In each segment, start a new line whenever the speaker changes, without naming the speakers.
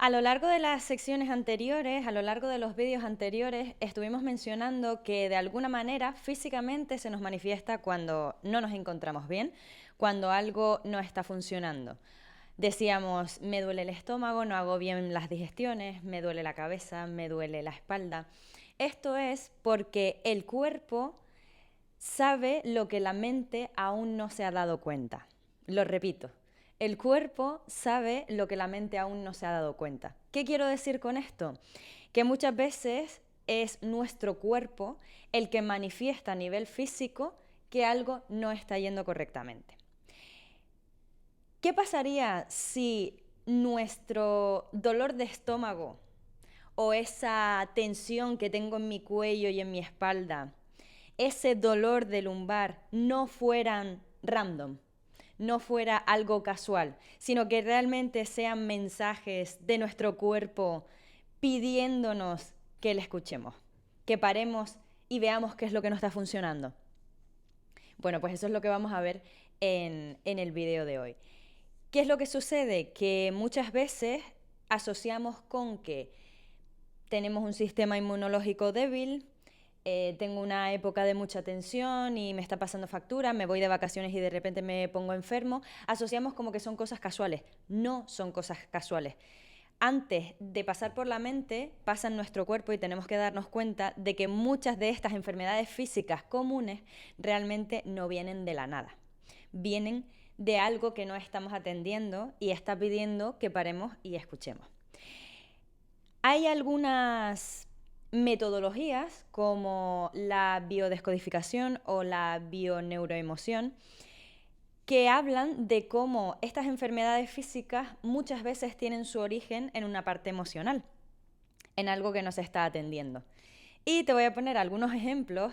A lo largo de las secciones anteriores, a lo largo de los vídeos anteriores, estuvimos mencionando que de alguna manera físicamente se nos manifiesta cuando no nos encontramos bien, cuando algo no está funcionando. Decíamos, me duele el estómago, no hago bien las digestiones, me duele la cabeza, me duele la espalda. Esto es porque el cuerpo sabe lo que la mente aún no se ha dado cuenta. Lo repito, el cuerpo sabe lo que la mente aún no se ha dado cuenta. ¿Qué quiero decir con esto? Que muchas veces es nuestro cuerpo el que manifiesta a nivel físico que algo no está yendo correctamente. ¿Qué pasaría si nuestro dolor de estómago o esa tensión que tengo en mi cuello y en mi espalda, ese dolor de lumbar no fueran random, no fuera algo casual, sino que realmente sean mensajes de nuestro cuerpo pidiéndonos que le escuchemos, que paremos y veamos qué es lo que no está funcionando? Bueno, pues eso es lo que vamos a ver en el video de hoy. ¿Qué es lo que sucede? Que muchas veces asociamos con que tenemos un sistema inmunológico débil, tengo una época de mucha tensión y me está pasando factura, me voy de vacaciones y de repente me pongo enfermo. Asociamos como que son cosas casuales. No son cosas casuales. Antes de pasar por la mente, pasa en nuestro cuerpo y tenemos que darnos cuenta de que muchas de estas enfermedades físicas comunes realmente no vienen de la nada. Vienen de algo que no estamos atendiendo y está pidiendo que paremos y escuchemos. Hay algunas metodologías como la biodescodificación o la bioneuroemoción que hablan de cómo estas enfermedades físicas muchas veces tienen su origen en una parte emocional, en algo que no se está atendiendo. Y te voy a poner algunos ejemplos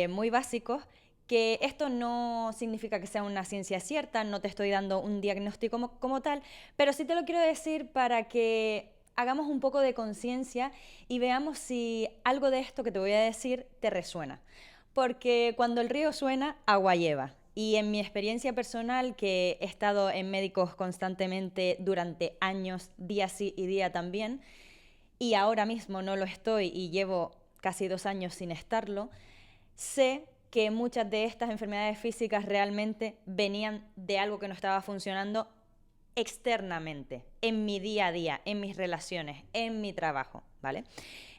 muy básicos, que esto no significa que sea una ciencia cierta, no te estoy dando un diagnóstico como tal, pero sí te lo quiero decir para que hagamos un poco de conciencia y veamos si algo de esto que te voy a decir te resuena. Porque cuando el río suena, agua lleva. Y en mi experiencia personal, que he estado en médicos constantemente durante años, día sí y día también, y ahora mismo no lo estoy y llevo casi 2 años sin estarlo, sé que muchas de estas enfermedades físicas realmente venían de algo que no estaba funcionando externamente, en mi día a día, en mis relaciones, en mi trabajo, ¿vale?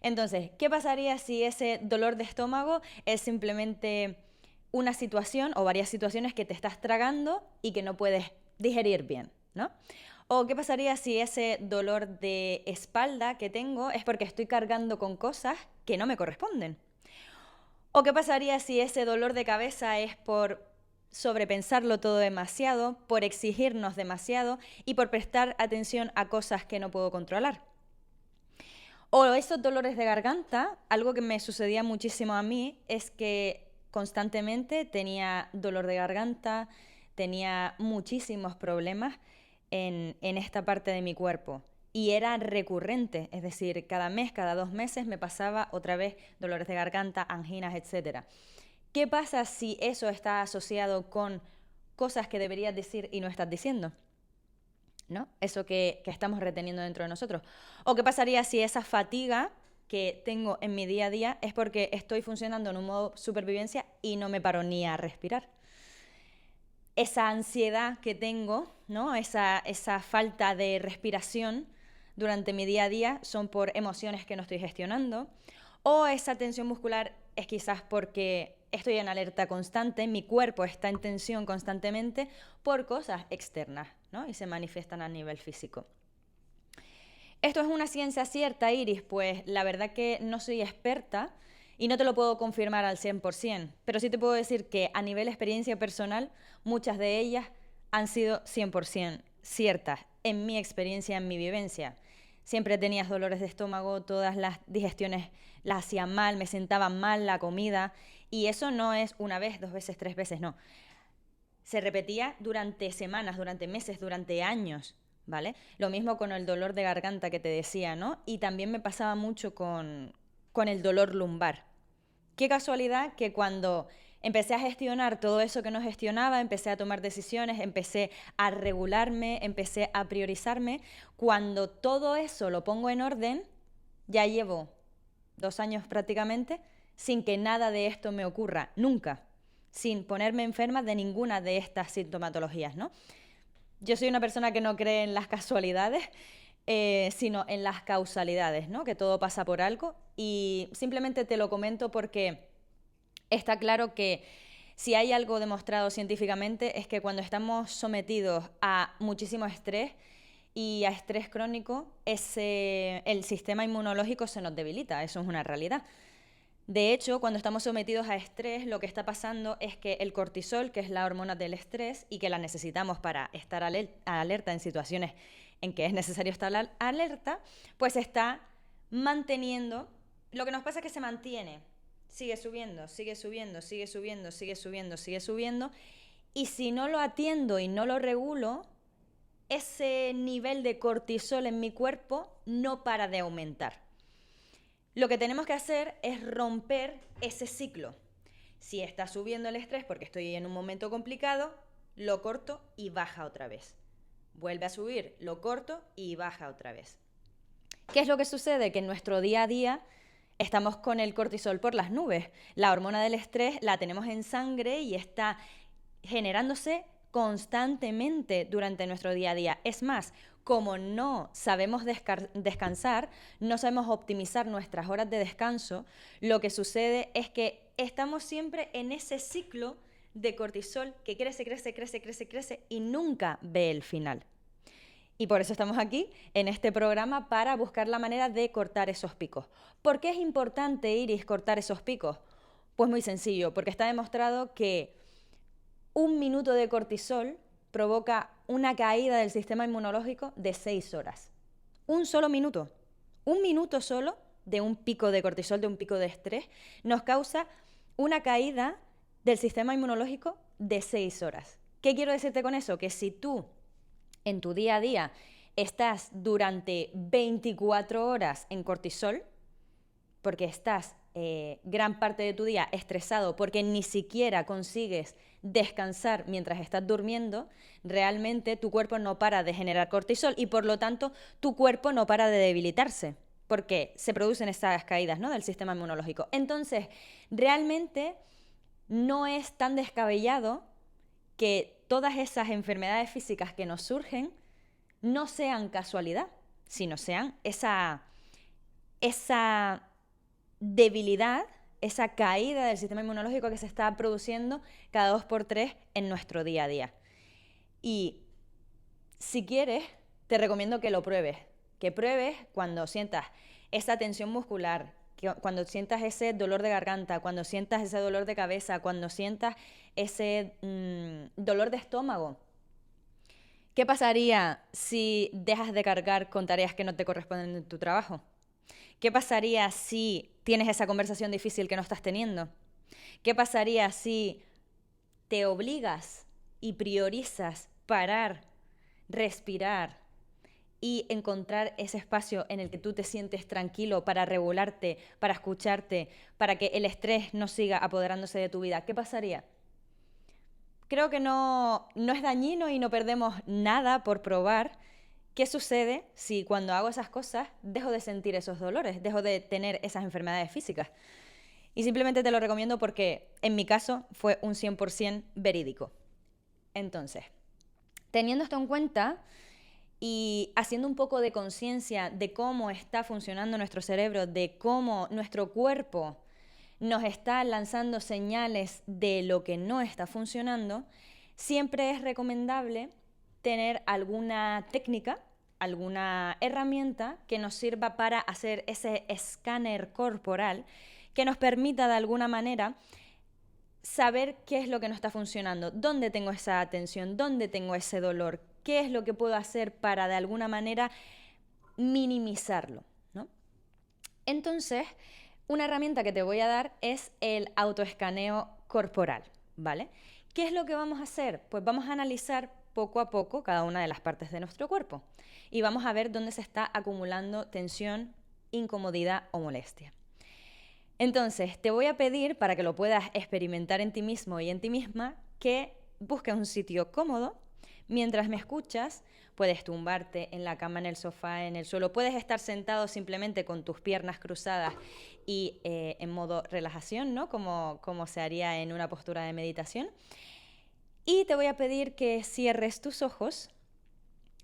Entonces, ¿qué pasaría si ese dolor de estómago es simplemente una situación o varias situaciones que te estás tragando y que no puedes digerir bien, ¿no? ¿O qué pasaría si ese dolor de espalda que tengo es porque estoy cargando con cosas que no me corresponden? ¿O qué pasaría si ese dolor de cabeza es por sobrepensarlo todo demasiado, por exigirnos demasiado y por prestar atención a cosas que no puedo controlar? O esos dolores de garganta, algo que me sucedía muchísimo a mí es que constantemente tenía dolor de garganta, tenía muchísimos problemas en esta parte de mi cuerpo. Y era recurrente, es decir, cada mes, cada 2 meses me pasaba otra vez dolores de garganta, anginas, etc. ¿Qué pasa si eso está asociado con cosas que deberías decir y no estás diciendo? ¿No? Eso que estamos reteniendo dentro de nosotros. ¿O qué pasaría si esa fatiga que tengo en mi día a día es porque estoy funcionando en un modo supervivencia y no me paro ni a respirar? Esa ansiedad que tengo, ¿no? Esa falta de respiración durante mi día a día son por emociones que no estoy gestionando, o esa tensión muscular es quizás porque estoy en alerta constante, mi cuerpo está en tensión constantemente por cosas externas, ¿no? Y se manifiestan a nivel físico. ¿Esto es una ciencia cierta, Iris? Pues la verdad que no soy experta y no te lo puedo confirmar al 100%, pero sí te puedo decir que a nivel experiencia personal, muchas de ellas han sido 100% ciertas en mi experiencia, en mi vivencia. Siempre tenías dolores de estómago, todas las digestiones las hacían mal, me sentaba mal la comida, y eso no es una vez, 2 veces, 3 veces, no. Se repetía durante semanas, durante meses, durante años, ¿vale? Lo mismo con el dolor de garganta que te decía, ¿no? Y también me pasaba mucho con el dolor lumbar. Qué casualidad que cuando Empecé a gestionar todo eso que no gestionaba, empecé a tomar decisiones, empecé a regularme, empecé a priorizarme. Cuando todo eso lo pongo en orden, ya llevo 2 años prácticamente sin que nada de esto me ocurra, nunca, sin ponerme enferma de ninguna de estas sintomatologías, ¿no? Yo soy una persona que no cree en las casualidades, sino en las causalidades, ¿no? Que todo pasa por algo, y simplemente te lo comento porque está claro que si hay algo demostrado científicamente es que cuando estamos sometidos a muchísimo estrés y a estrés crónico, el sistema inmunológico se nos debilita, eso es una realidad. De hecho, cuando estamos sometidos a estrés, lo que está pasando es que el cortisol, que es la hormona del estrés y que la necesitamos para estar alerta en situaciones en que es necesario estar alerta, pues está manteniendo. Lo que nos pasa es que se mantiene, sigue subiendo, sigue subiendo, sigue subiendo, sigue subiendo, sigue subiendo, y si no lo atiendo y no lo regulo, ese nivel de cortisol en mi cuerpo no para de aumentar. Lo que tenemos que hacer es romper ese ciclo. Si está subiendo el estrés porque estoy en un momento complicado, lo corto y baja otra vez. Vuelve a subir, lo corto y baja otra vez. ¿Qué es lo que sucede? Que en nuestro día a día estamos con el cortisol por las nubes. La hormona del estrés la tenemos en sangre y está generándose constantemente durante nuestro día a día. Es más, como no sabemos descansar, no sabemos optimizar nuestras horas de descanso, lo que sucede es que estamos siempre en ese ciclo de cortisol que crece, crece, crece, crece, crece y nunca ve el final. Y por eso estamos aquí en este programa, para buscar la manera de cortar esos picos. ¿Por qué es importante, Iris, cortar esos picos? Pues muy sencillo, porque está demostrado que 1 minuto de cortisol provoca una caída del sistema inmunológico de 6 horas. Un solo minuto. 1 minuto solo de un pico de cortisol, de un pico de estrés, nos causa una caída del sistema inmunológico de 6 horas. ¿Qué quiero decirte con eso? Que si tú en tu día a día estás durante 24 horas en cortisol, porque estás gran parte de tu día estresado, porque ni siquiera consigues descansar mientras estás durmiendo, realmente tu cuerpo no para de generar cortisol y por lo tanto tu cuerpo no para de debilitarse, porque se producen esas caídas, ¿no?, del sistema inmunológico. Entonces, realmente no es tan descabellado que todas esas enfermedades físicas que nos surgen no sean casualidad, sino sean esa debilidad, esa caída del sistema inmunológico que se está produciendo cada 2 por 3 en nuestro día a día. Y si quieres, te recomiendo que lo pruebes, cuando sientas esa tensión muscular, cuando sientas ese dolor de garganta, cuando sientas ese dolor de cabeza, cuando sientas ese dolor de estómago. ¿Qué pasaría si dejas de cargar con tareas que no te corresponden en tu trabajo? ¿Qué pasaría si tienes esa conversación difícil que no estás teniendo? ¿Qué pasaría si te obligas y priorizas parar, respirar y encontrar ese espacio en el que tú te sientes tranquilo para regularte, para escucharte, para que el estrés no siga apoderándose de tu vida? ¿Qué pasaría? Creo que no es dañino y no perdemos nada por probar. ¿Qué sucede si cuando hago esas cosas dejo de sentir esos dolores, dejo de tener esas enfermedades físicas? Y simplemente te lo recomiendo porque en mi caso fue un 100% verídico. Entonces, teniendo esto en cuenta y haciendo un poco de conciencia de cómo está funcionando nuestro cerebro, de cómo nuestro cuerpo nos está lanzando señales de lo que no está funcionando, siempre es recomendable tener alguna técnica, alguna herramienta que nos sirva para hacer ese escáner corporal que nos permita de alguna manera saber qué es lo que no está funcionando, dónde tengo esa tensión, dónde tengo ese dolor, qué es lo que puedo hacer para de alguna manera minimizarlo, ¿no? Entonces, una herramienta que te voy a dar es el autoescaneo corporal, ¿vale? ¿Qué es lo que vamos a hacer? Pues vamos a analizar poco a poco cada una de las partes de nuestro cuerpo y vamos a ver dónde se está acumulando tensión, incomodidad o molestia. Entonces, te voy a pedir, para que lo puedas experimentar en ti mismo y en ti misma, que busques un sitio cómodo. Mientras me escuchas, puedes tumbarte en la cama, en el sofá, en el suelo. Puedes estar sentado simplemente con tus piernas cruzadas y en modo relajación, ¿no? Como se haría en una postura de meditación. Y te voy a pedir que cierres tus ojos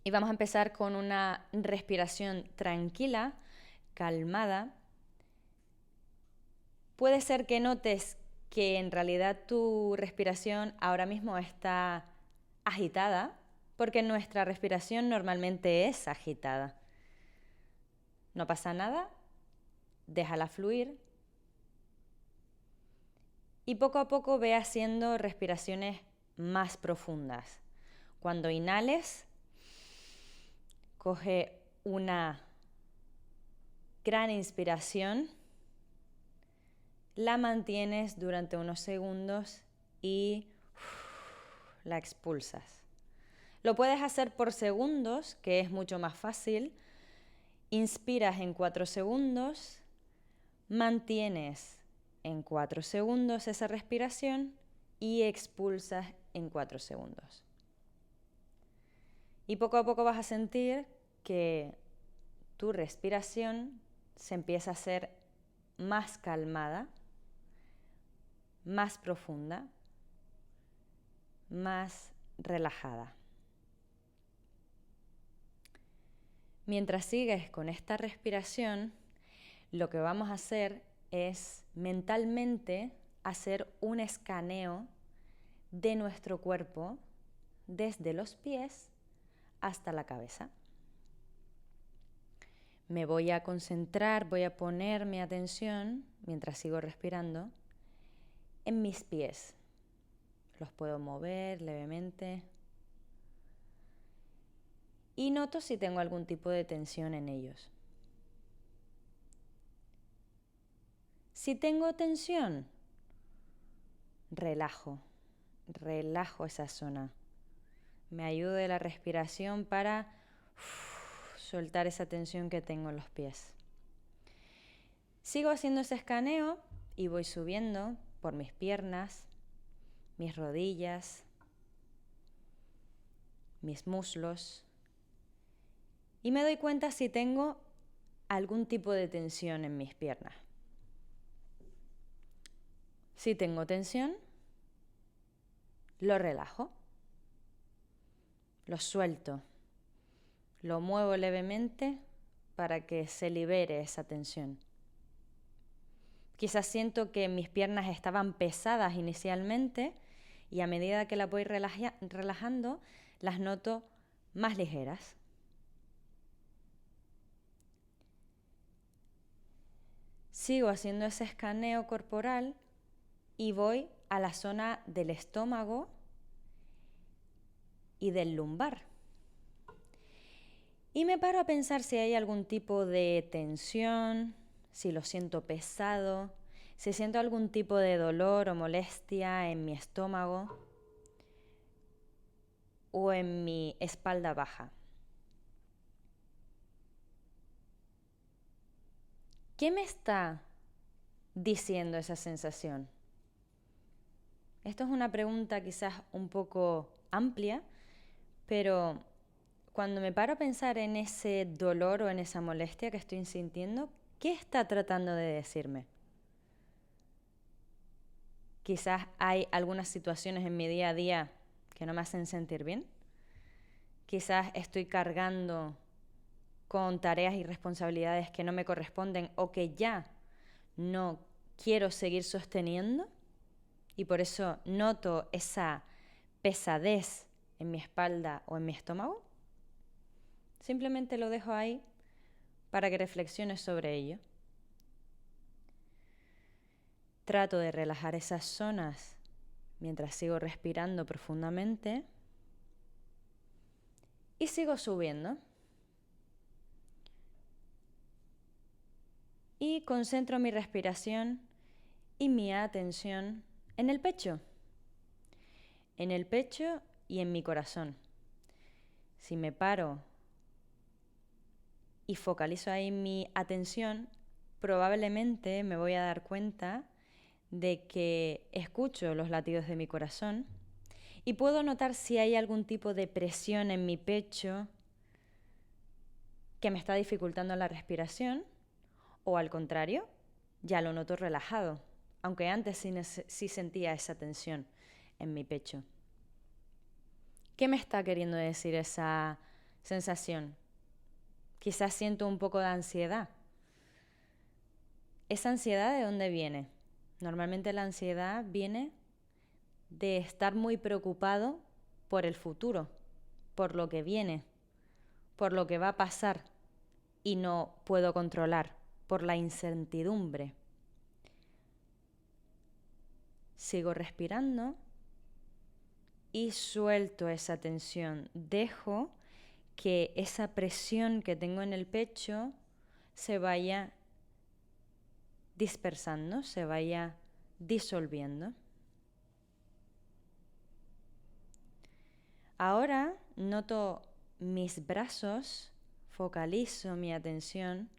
y vamos a empezar con una respiración tranquila, calmada. Puede ser que notes que en realidad tu respiración ahora mismo está agitada, porque nuestra respiración normalmente es agitada. No pasa nada, déjala fluir y poco a poco ve haciendo respiraciones más profundas. Cuando inhales, coge una gran inspiración, la mantienes durante unos segundos y la expulsas. Lo puedes hacer por segundos, que es mucho más fácil. Inspiras en 4 segundos, mantienes en 4 segundos esa respiración y expulsas en 4 segundos. Y poco a poco vas a sentir que tu respiración se empieza a hacer más calmada, más profunda, más relajada. Mientras sigues con esta respiración, lo que vamos a hacer es mentalmente hacer un escaneo de nuestro cuerpo desde los pies hasta la cabeza. Me voy a concentrar, voy a poner mi atención, mientras sigo respirando, en mis pies. Los puedo mover levemente y noto si tengo algún tipo de tensión en ellos. Si tengo tensión, relajo esa zona. Me ayuda la respiración para soltar esa tensión que tengo en los pies. Sigo haciendo ese escaneo y voy subiendo por mis piernas, mis rodillas, mis muslos y me doy cuenta si tengo algún tipo de tensión en mis piernas. Si tengo tensión, lo relajo, lo suelto, lo muevo levemente para que se libere esa tensión. Quizás siento que mis piernas estaban pesadas inicialmente y a medida que las voy relajando, las noto más ligeras. Sigo haciendo ese escaneo corporal y voy a la zona del estómago y del lumbar. Y me paro a pensar si hay algún tipo de tensión, si lo siento pesado, si siento algún tipo de dolor o molestia en mi estómago o en mi espalda baja. ¿Qué me está diciendo esa sensación? Esto es una pregunta quizás un poco amplia, pero cuando me paro a pensar en ese dolor o en esa molestia que estoy sintiendo, ¿qué está tratando de decirme? Quizás hay algunas situaciones en mi día a día que no me hacen sentir bien. Quizás estoy cargando con tareas y responsabilidades que no me corresponden o que ya no quiero seguir sosteniendo y por eso noto esa pesadez en mi espalda o en mi estómago. Simplemente lo dejo ahí para que reflexiones sobre ello. Trato de relajar esas zonas mientras sigo respirando profundamente y sigo subiendo. Y concentro mi respiración y mi atención en el pecho. En el pecho y en mi corazón. Si me paro y focalizo ahí mi atención, probablemente me voy a dar cuenta de que escucho los latidos de mi corazón y puedo notar si hay algún tipo de presión en mi pecho que me está dificultando la respiración o al contrario, ya lo noto relajado, aunque antes sí sentía esa tensión en mi pecho. ¿Qué me está queriendo decir esa sensación? Quizás siento un poco de ansiedad. ¿Esa ansiedad de dónde viene? Normalmente la ansiedad viene de estar muy preocupado por el futuro, por lo que viene, por lo que va a pasar y no puedo controlar, por la incertidumbre. Sigo respirando y suelto esa tensión. Dejo que esa presión que tengo en el pecho se vaya dispersando, se vaya disolviendo. Ahora noto mis brazos, focalizo mi atención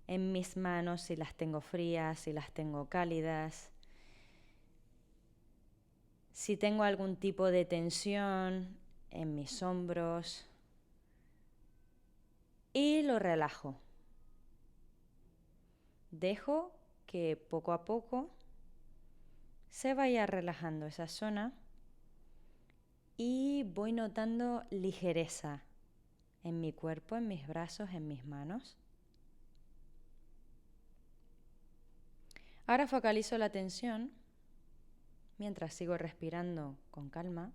en mis manos, si las tengo frías, si las tengo cálidas, si tengo algún tipo de tensión en mis hombros y lo relajo. Dejo que poco a poco se vaya relajando esa zona y voy notando ligereza en mi cuerpo, en mis brazos, en mis manos. Ahora focalizo la atención mientras sigo respirando con calma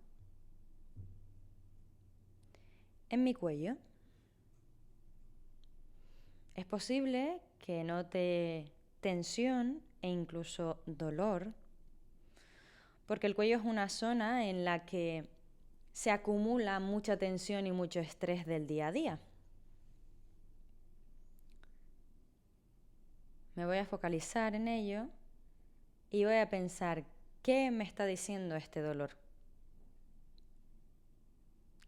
en mi cuello. Es posible que note tensión e incluso dolor, porque el cuello es una zona en la que se acumula mucha tensión y mucho estrés del día a día. Me voy a focalizar en ello y voy a pensar, ¿qué me está diciendo este dolor?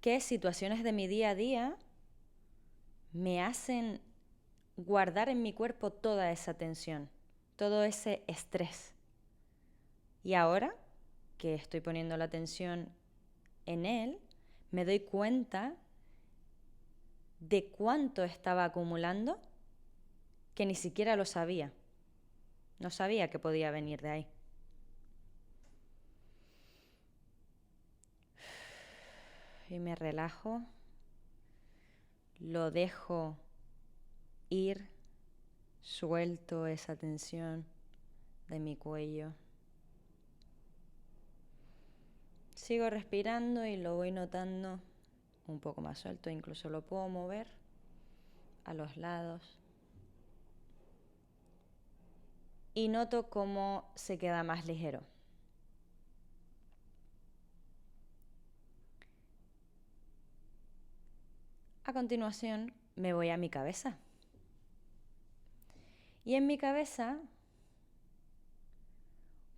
¿Qué situaciones de mi día a día me hacen guardar en mi cuerpo toda esa tensión, todo ese estrés? Y ahora que estoy poniendo la atención en él, me doy cuenta de cuánto estaba acumulando que ni siquiera lo sabía. No sabía que podía venir de ahí. Y me relajo, lo dejo ir, suelto esa tensión de mi cuello. Sigo respirando y lo voy notando un poco más suelto, incluso lo puedo mover a los lados. Y noto cómo se queda más ligero. A continuación me voy a mi cabeza. Y en mi cabeza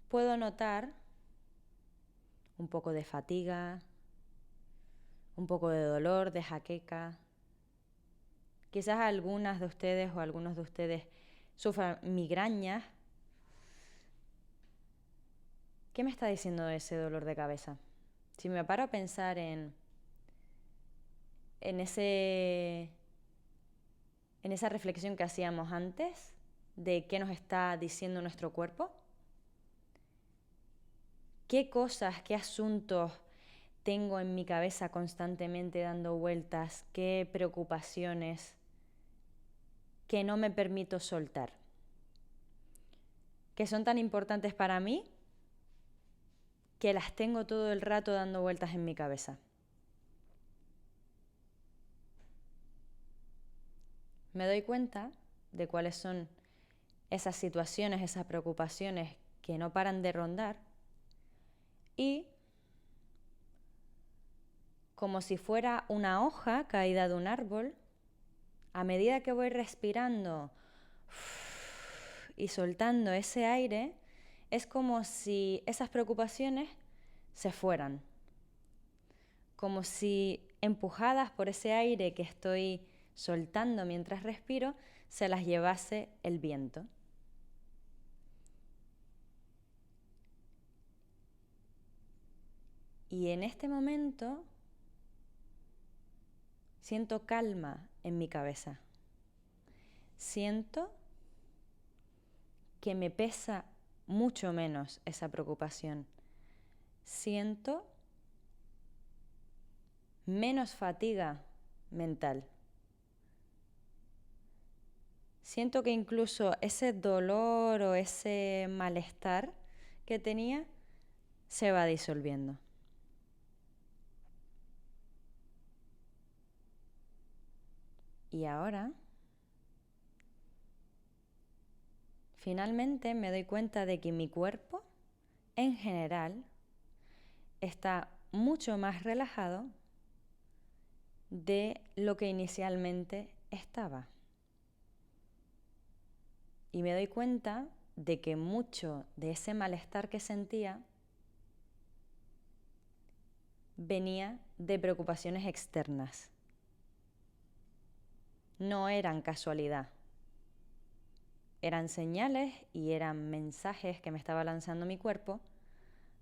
puedo notar un poco de fatiga, un poco de dolor, de jaqueca. Quizás algunas de ustedes o algunos de ustedes sufran migrañas. ¿Qué me está diciendo ese dolor de cabeza? Si me paro a pensar en esa reflexión que hacíamos antes de qué nos está diciendo nuestro cuerpo, qué cosas, qué asuntos tengo en mi cabeza constantemente dando vueltas, qué preocupaciones que no me permito soltar, que son tan importantes para mí que las tengo todo el rato dando vueltas en mi cabeza. Me doy cuenta de cuáles son esas situaciones, esas preocupaciones que no paran de rondar y, como si fuera una hoja caída de un árbol, a medida que voy respirando y soltando ese aire, es como si esas preocupaciones se fueran, como si empujadas por ese aire que estoy soltando mientras respiro, se las llevase el viento. Y en este momento siento calma en mi cabeza. Siento que me pesa mucho menos esa preocupación. Siento menos fatiga mental. Siento que incluso ese dolor o ese malestar que tenía se va disolviendo. Y ahora, finalmente me doy cuenta de que mi cuerpo, en general, está mucho más relajado de lo que inicialmente estaba. Y me doy cuenta de que mucho de ese malestar que sentía venía de preocupaciones externas. No eran casualidad. Eran señales y eran mensajes que me estaba lanzando mi cuerpo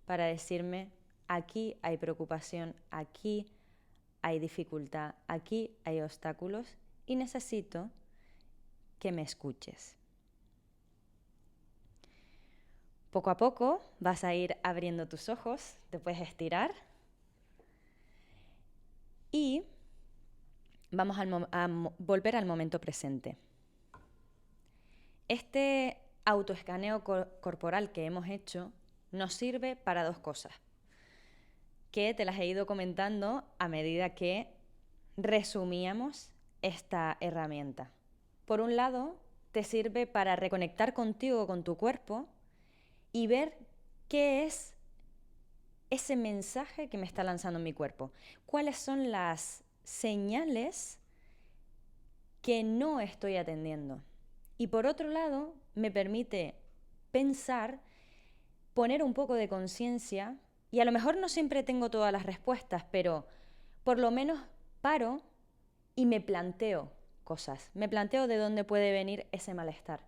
para decirme: aquí hay preocupación, aquí hay dificultad, aquí hay obstáculos y necesito que me escuches. Poco a poco vas a ir abriendo tus ojos, te puedes estirar y vamos a volver al momento presente. Este autoescaneo corporal que hemos hecho nos sirve para dos cosas, que te las he ido comentando a medida que resumíamos esta herramienta. Por un lado, te sirve para reconectar contigo, con tu cuerpo, y ver qué es ese mensaje que me está lanzando mi cuerpo. ¿Cuáles son las señales que no estoy atendiendo? Y por otro lado, me permite pensar, poner un poco de conciencia, y a lo mejor no siempre tengo todas las respuestas, pero por lo menos paro y me planteo cosas. Me planteo de dónde puede venir ese malestar.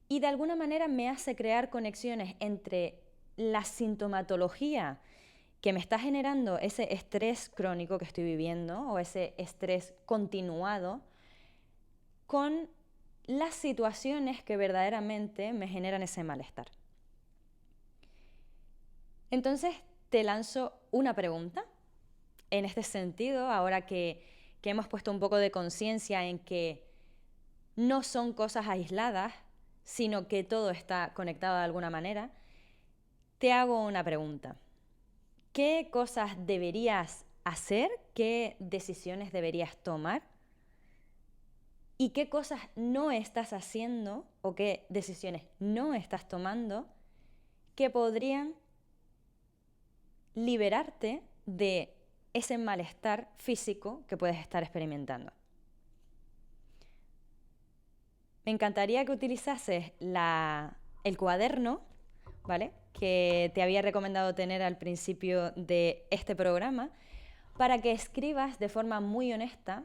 Y de alguna manera me hace crear conexiones entre la sintomatología que me está generando ese estrés crónico que estoy viviendo o ese estrés continuado con las situaciones que verdaderamente me generan ese malestar. Entonces te lanzo una pregunta en este sentido, ahora que hemos puesto un poco de conciencia en que no son cosas aisladas, sino que todo está conectado de alguna manera. Te hago una pregunta. ¿Qué cosas deberías hacer? ¿Qué decisiones deberías tomar? ¿Y qué cosas no estás haciendo o qué decisiones no estás tomando que podrían liberarte de ese malestar físico que puedes estar experimentando? Me encantaría que utilizases el cuaderno, ¿vale?, que te había recomendado tener al principio de este programa, para que escribas de forma muy honesta,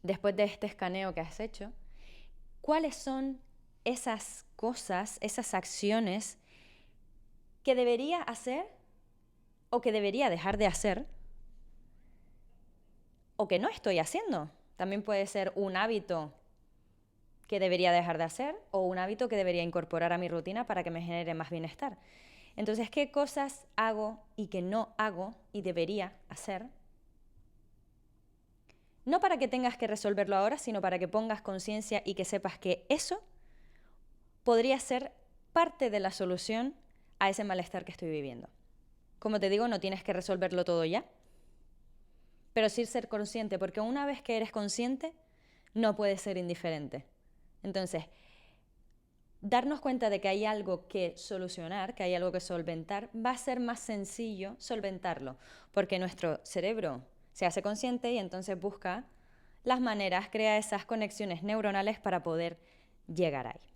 después de este escaneo que has hecho, cuáles son esas cosas, esas acciones que debería hacer o que debería dejar de hacer o que no estoy haciendo. También puede ser un hábito que debería dejar de hacer o un hábito que debería incorporar a mi rutina para que me genere más bienestar. Entonces, ¿qué cosas hago y que no hago y debería hacer? No para que tengas que resolverlo ahora, sino para que pongas conciencia y que sepas que eso podría ser parte de la solución a ese malestar que estoy viviendo. Como te digo, no tienes que resolverlo todo ya, pero sí ser consciente, porque una vez que eres consciente, no puedes ser indiferente. Entonces, darnos cuenta de que hay algo que solucionar, que hay algo que solventar, va a ser más sencillo solventarlo, porque nuestro cerebro se hace consciente y entonces busca las maneras, crea esas conexiones neuronales para poder llegar ahí.